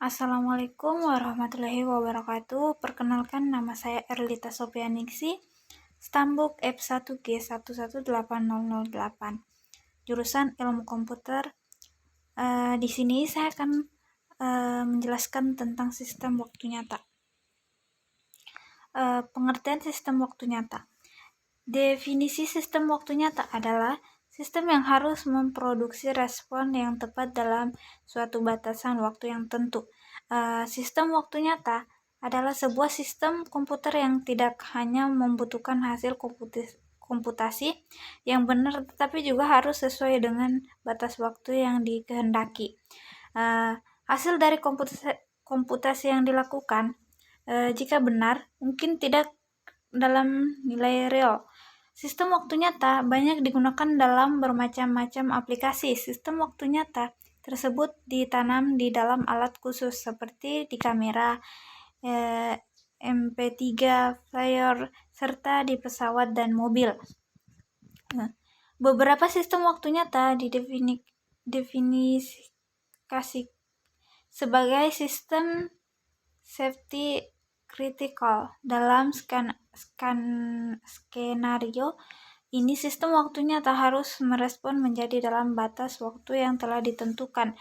Assalamualaikum warahmatullahi wabarakatuh. Perkenalkan, nama saya Erlita Sofianingsi, Stambuk F1G118008, jurusan Ilmu Komputer. Di sini saya akan menjelaskan tentang sistem waktu nyata. Pengertian sistem waktu nyata. Definisi sistem waktu nyata adalah sistem yang harus memproduksi respon yang tepat dalam suatu batasan waktu yang tentu. Sistem waktu nyata adalah sebuah sistem komputer yang tidak hanya membutuhkan hasil komputasi yang benar, tetapi juga harus sesuai dengan batas waktu yang dikehendaki. Hasil dari komputasi yang dilakukan, jika benar, mungkin tidak dalam nilai real. Sistem waktu nyata banyak digunakan dalam bermacam-macam aplikasi. Sistem waktu nyata tersebut ditanam di dalam alat khusus seperti di kamera, MP3 player, serta di pesawat dan mobil. Beberapa sistem waktu nyata didefinisikan sebagai sistem safety critical. Dalam skenario ini, sistem waktu nyata harus merespon menjadi dalam batas waktu yang telah ditentukan.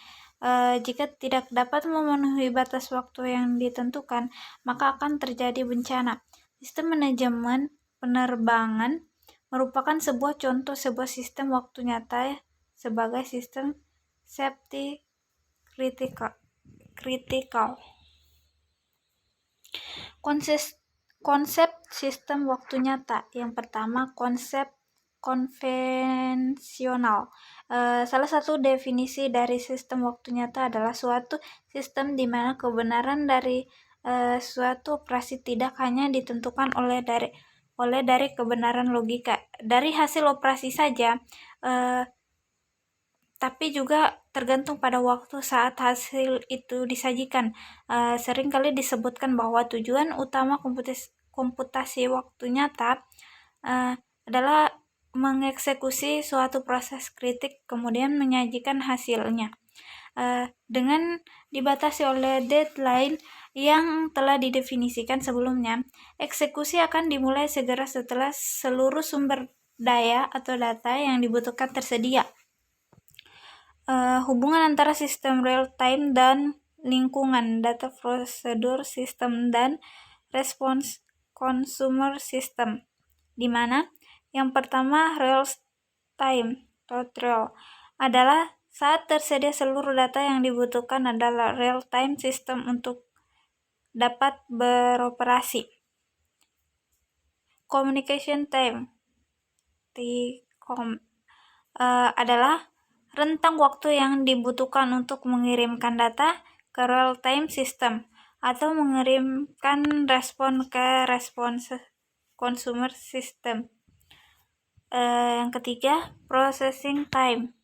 Jika tidak dapat memenuhi batas waktu yang ditentukan, maka akan terjadi bencana. Sistem manajemen penerbangan merupakan sebuah contoh sebuah sistem waktu nyata sebagai sistem safety critical. Konsep sistem waktu nyata. Yang pertama, konsep konvensional. Salah satu definisi dari sistem waktu nyata adalah suatu sistem di mana kebenaran dari suatu operasi tidak hanya ditentukan dari kebenaran logika dari hasil operasi saja, tapi juga tergantung pada waktu saat hasil itu disajikan. Seringkali disebutkan bahwa tujuan utama komputasi waktu nyata adalah mengeksekusi suatu proses kritik kemudian menyajikan hasilnya. Dengan dibatasi oleh deadline yang telah didefinisikan sebelumnya, eksekusi akan dimulai segera setelah seluruh sumber daya atau data yang dibutuhkan tersedia. Hubungan antara sistem real-time dan lingkungan, data prosedur system dan response consumer system, di mana yang pertama real-time real adalah saat tersedia seluruh data yang dibutuhkan adalah real-time system untuk dapat beroperasi. Communication time TCOM adalah rentang waktu yang dibutuhkan untuk mengirimkan data ke real-time system atau mengirimkan respon ke response consumer system. Yang ketiga, processing time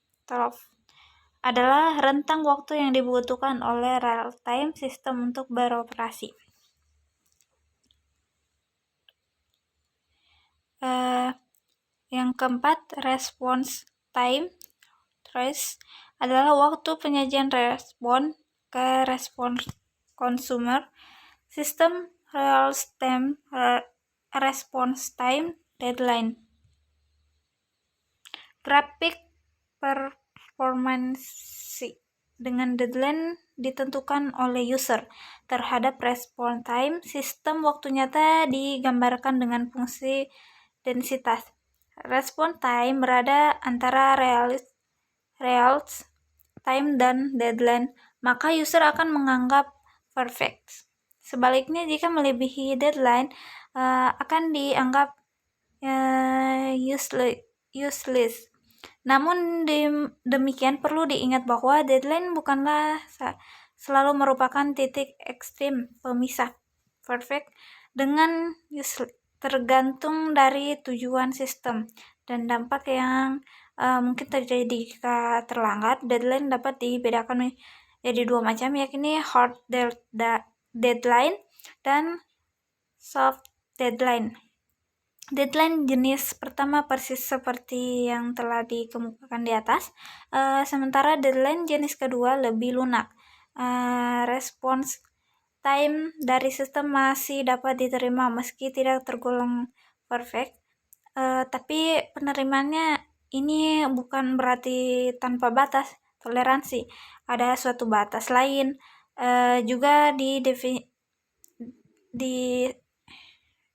adalah rentang waktu yang dibutuhkan oleh real-time system untuk beroperasi. Yang keempat, response time adalah waktu penyajian respon ke respon consumer system real-time response time deadline. Grafik performance dengan deadline ditentukan oleh user terhadap response time. Sistem waktu nyata digambarkan dengan fungsi densitas. Response time berada antara real time dan deadline, maka user akan menganggap perfect. Sebaliknya, jika melebihi deadline, akan dianggap useless. Namun demikian, perlu diingat bahwa deadline bukanlah selalu merupakan titik ekstrim pemisah perfect dengan useless, tergantung dari tujuan sistem dan dampak yang mungkin terjadi jika terlanggar. Deadline dapat dibedakan menjadi dua macam, yakni hard deadline dan soft deadline. Deadline jenis pertama persis seperti yang telah dikemukakan di atas, sementara deadline jenis kedua lebih lunak. response time dari sistem masih dapat diterima meski tidak tergolong perfect. Tapi penerimaannya ini bukan berarti tanpa batas toleransi. Ada suatu batas lain juga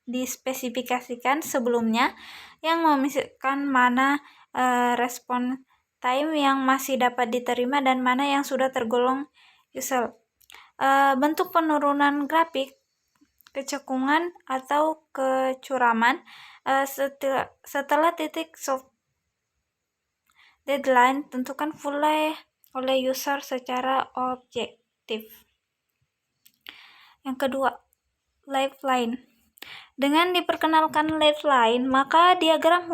dispesifikasikan sebelumnya yang memisahkan mana respon time yang masih dapat diterima dan mana yang sudah tergolong useful. Bentuk penurunan grafik kecekungan atau kecuraman setelah titik soft deadline tentukan pula oleh user secara objektif. Yang kedua, lifeline. Dengan diperkenalkan lifeline, maka diagram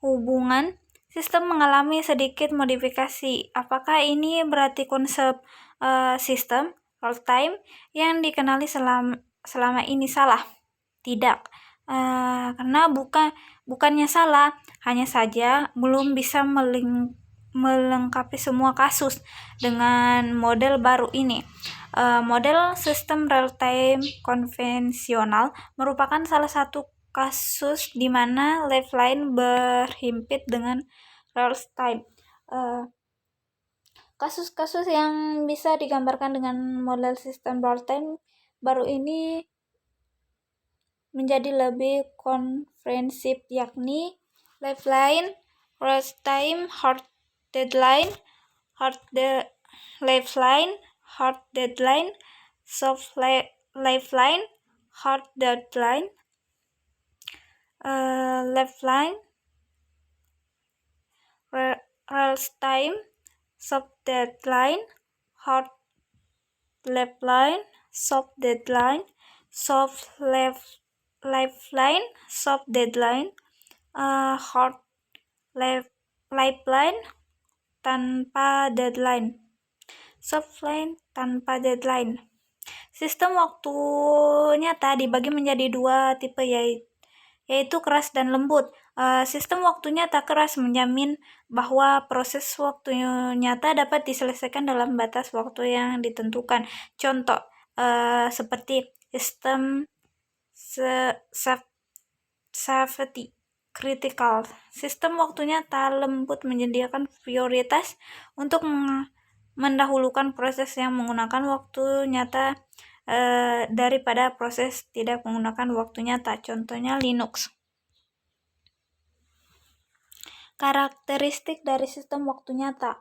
hubungan sistem mengalami sedikit modifikasi. Apakah ini berarti konsep sistem real time yang dikenali selama ini salah? Tidak, karena bukannya salah, hanya saja belum bisa melengkapi semua kasus dengan model baru ini. Model sistem real time konvensional merupakan salah satu kasus di mana lifeline berhimpit dengan real time. Kasus-kasus yang bisa digambarkan dengan model sistem real time baru ini menjadi lebih komprehensif, yakni lifeline, real time, hard deadline, lifeline, hard deadline, soft lifeline, hard deadline, lifeline, real time, soft deadline, hard lifeline, soft deadline, soft lifeline, soft deadline, hard lifeline tanpa deadline, soft line tanpa deadline. Sistem waktu nyata dibagi menjadi dua tipe, yaitu keras dan lembut. Sistem waktu nyata keras menjamin bahwa proses waktu nyata dapat diselesaikan dalam batas waktu yang ditentukan. Contoh seperti sistem safety critical. Sistem waktu nyata lembut menyediakan prioritas untuk mendahulukan proses yang menggunakan waktu nyata daripada proses tidak menggunakan waktu nyata. Contohnya Linux. Karakteristik dari sistem waktu nyata.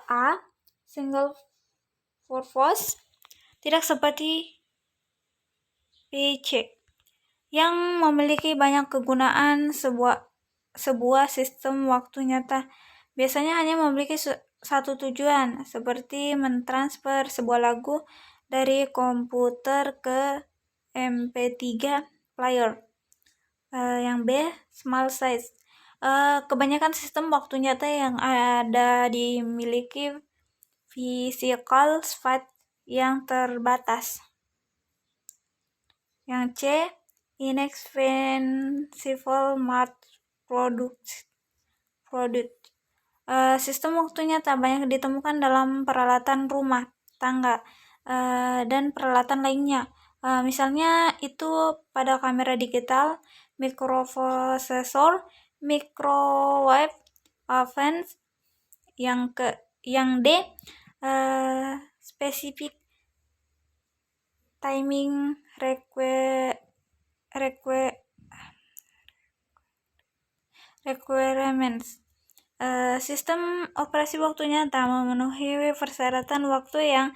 A. Single purpose, tidak seperti PC yang memiliki banyak kegunaan. Sebuah sistem waktu nyata biasanya hanya memiliki satu tujuan, seperti mentransfer sebuah lagu dari komputer ke MP3 player. Yang B, small size. Kebanyakan sistem waktu nyata yang ada dimiliki physical space yang terbatas. Yang C, inexpensive mass product. Sistem waktu nyata banyak ditemukan dalam peralatan rumah tangga dan peralatan lainnya. Misalnya itu pada kamera digital, mikroprosesor, microwave oven. Yang D, specific timing requirements. Sistem operasi waktu nyata memenuhi persyaratan waktu yang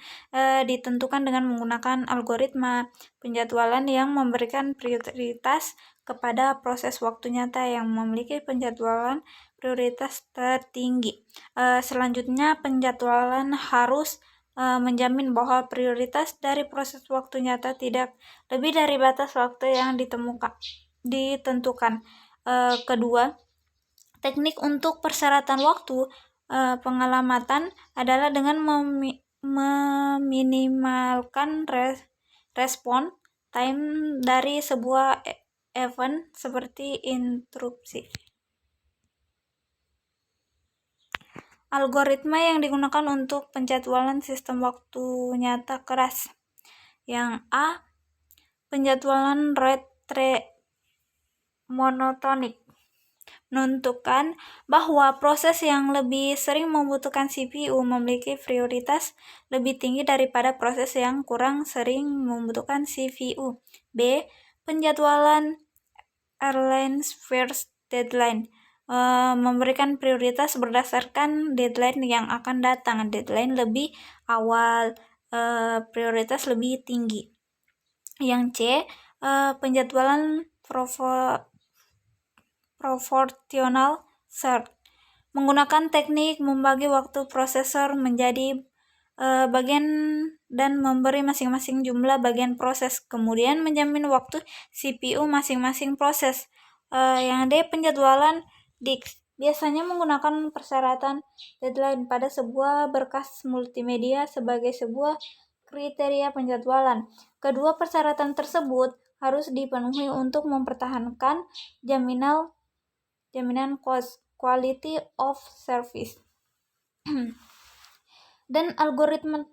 ditentukan dengan menggunakan algoritma penjadwalan yang memberikan prioritas kepada proses waktu nyata yang memiliki penjadwalan prioritas tertinggi. Selanjutnya, penjadwalan harus menjamin bahwa prioritas dari proses waktu nyata tidak lebih dari batas waktu yang ditentukan. Kedua, teknik untuk persyaratan waktu pengalamatan adalah dengan meminimalkan respon time dari sebuah event seperti interupsi. Algoritma yang digunakan untuk penjadwalan sistem waktu nyata keras. Yang A. Penjadwalan rate monotonik menentukan bahwa proses yang lebih sering membutuhkan CPU memiliki prioritas lebih tinggi daripada proses yang kurang sering membutuhkan CPU. B. Penjadwalan airline first deadline memberikan prioritas berdasarkan deadline yang akan datang. Deadline lebih awal, prioritas lebih tinggi. Yang C. Penjadwalan proportional sort menggunakan teknik membagi waktu prosesor menjadi bagian dan memberi masing-masing jumlah bagian proses, kemudian menjamin waktu CPU masing-masing proses. Yang D. Penjadwalan disk biasanya menggunakan persyaratan deadline pada sebuah berkas multimedia sebagai sebuah kriteria penjadwalan. Kedua persyaratan tersebut harus dipenuhi untuk mempertahankan jaminan quality of service. Dan algoritma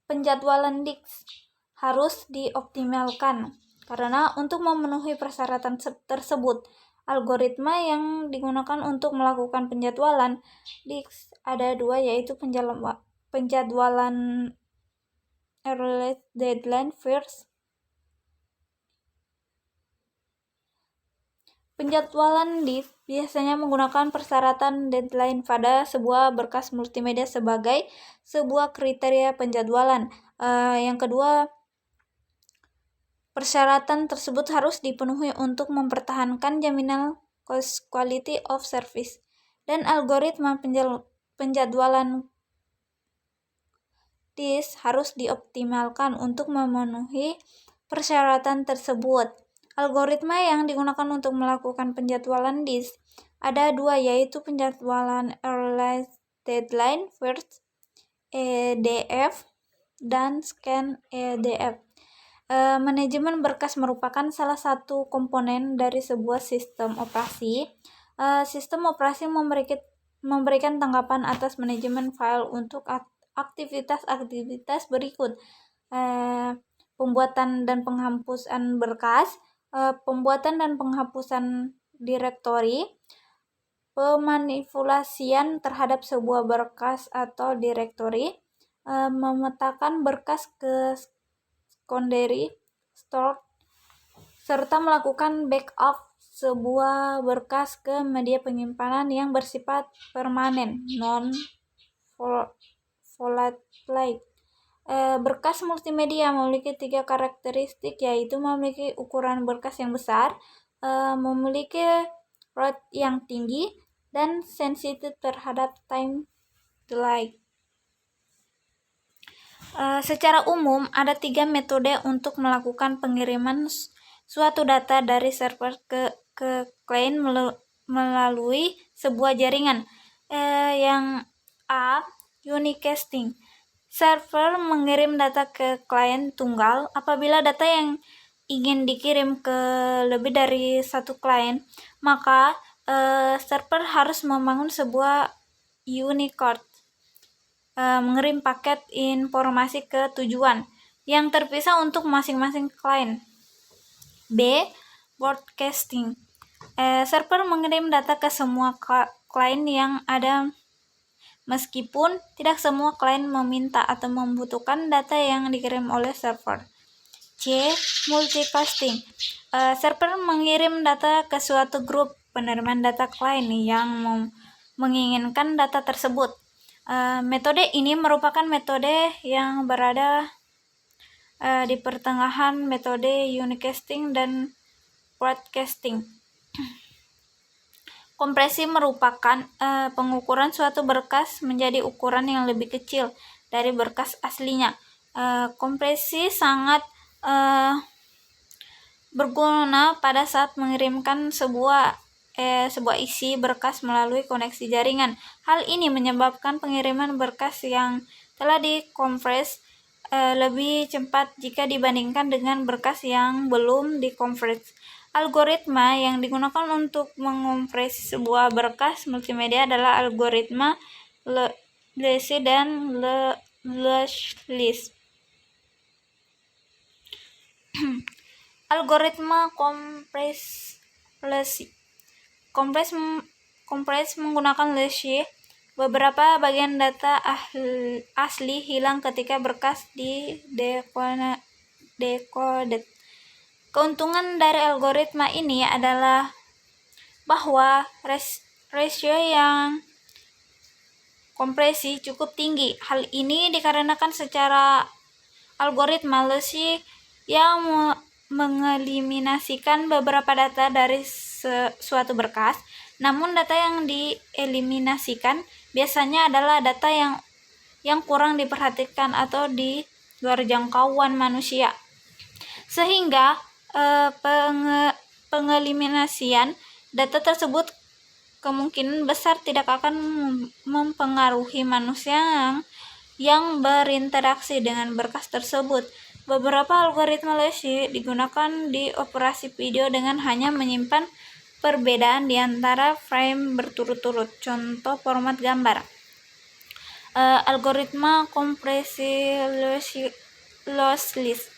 penjadwalan disk harus dioptimalkan karena untuk memenuhi persyaratan tersebut, algoritma yang digunakan untuk melakukan penjadwalan disk ada dua, yaitu penjadwalan early deadline first. Penjadwalan disk biasanya menggunakan persyaratan deadline pada sebuah berkas multimedia sebagai sebuah kriteria penjadwalan. Yang kedua, persyaratan tersebut harus dipenuhi untuk mempertahankan jaminan quality of service. Dan algoritma penjadwalan disk harus dioptimalkan untuk memenuhi persyaratan tersebut. Algoritma yang digunakan untuk melakukan penjadwalan disk ada dua, yaitu penjadwalan early deadline first EDF dan scan EDF. Manajemen berkas merupakan salah satu komponen dari sebuah sistem operasi. Sistem operasi memberikan tanggapan atas manajemen file untuk aktivitas-aktivitas berikut: pembuatan dan penghapusan berkas, pembuatan dan penghapusan direktori, pemanipulasian terhadap sebuah berkas atau direktori, memetakan berkas ke secondary store, serta melakukan backup sebuah berkas ke media penyimpanan yang bersifat permanen, non-volatile. Berkas multimedia memiliki 3 karakteristik, yaitu memiliki ukuran berkas yang besar, memiliki rate yang tinggi, dan sensitif terhadap time delay. Secara umum, ada 3 metode untuk melakukan pengiriman suatu data dari server ke klien melalui sebuah jaringan. Yang A. Unicasting. Server mengirim data ke klien tunggal. Apabila data yang ingin dikirim ke lebih dari satu klien, maka server harus membangun sebuah Unicode, mengirim paket informasi ke tujuan yang terpisah untuk masing-masing klien. B. Broadcasting. Server mengirim data ke semua klien yang ada, meskipun tidak semua klien meminta atau membutuhkan data yang dikirim oleh server. C. Multicasting. Server mengirim data ke suatu grup penerimaan data klien yang menginginkan data tersebut. Metode ini merupakan metode yang berada di pertengahan metode unicasting dan broadcasting. Kompresi merupakan pengukuran suatu berkas menjadi ukuran yang lebih kecil dari berkas aslinya. Kompresi sangat berguna pada saat mengirimkan sebuah isi berkas melalui koneksi jaringan. Hal ini menyebabkan pengiriman berkas yang telah dikompres lebih cepat jika dibandingkan dengan berkas yang belum dikompres. Algoritma yang digunakan untuk mengompres sebuah berkas multimedia adalah algoritma lazy, dan lossless. Algoritma kompresi. Kompres menggunakan lazy. Beberapa bagian data asli hilang ketika berkas di decoded. Keuntungan dari algoritma ini adalah bahwa rasio yang kompresi cukup tinggi. Hal ini dikarenakan secara algoritma lazy yang mengeliminasikan beberapa data dari suatu berkas, namun data yang dieliminasikan biasanya adalah data yang kurang diperhatikan atau di luar jangkauan manusia, sehingga pengeliminasian data tersebut kemungkinan besar tidak akan mempengaruhi manusia yang berinteraksi dengan berkas tersebut. Beberapa algoritma lazy digunakan di operasi video dengan hanya menyimpan perbedaan di antara frame berturut-turut. Contoh format gambar. Algoritma kompresi lossless.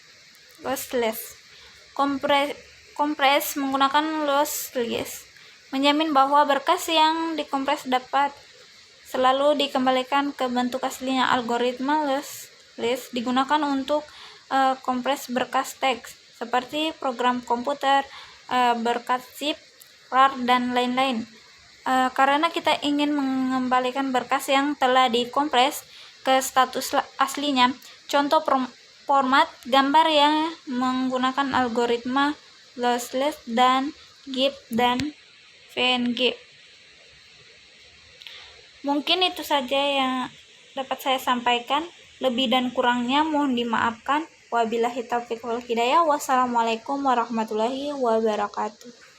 Kompres menggunakan lossless menjamin bahwa berkas yang dikompres dapat selalu dikembalikan ke bentuk aslinya. Algoritma lossless digunakan untuk kompres berkas teks seperti program komputer, berkas zip, RAR, dan lain-lain. Karena kita ingin mengembalikan berkas yang telah dikompres ke status aslinya. Contoh format gambar yang menggunakan algoritma lossless dan GIF dan PNG. Mungkin itu saja yang dapat saya sampaikan. Lebih dan kurangnya mohon dimaafkan. Wabillahi taufiq wal hidayah. Wassalamualaikum warahmatullahi wabarakatuh.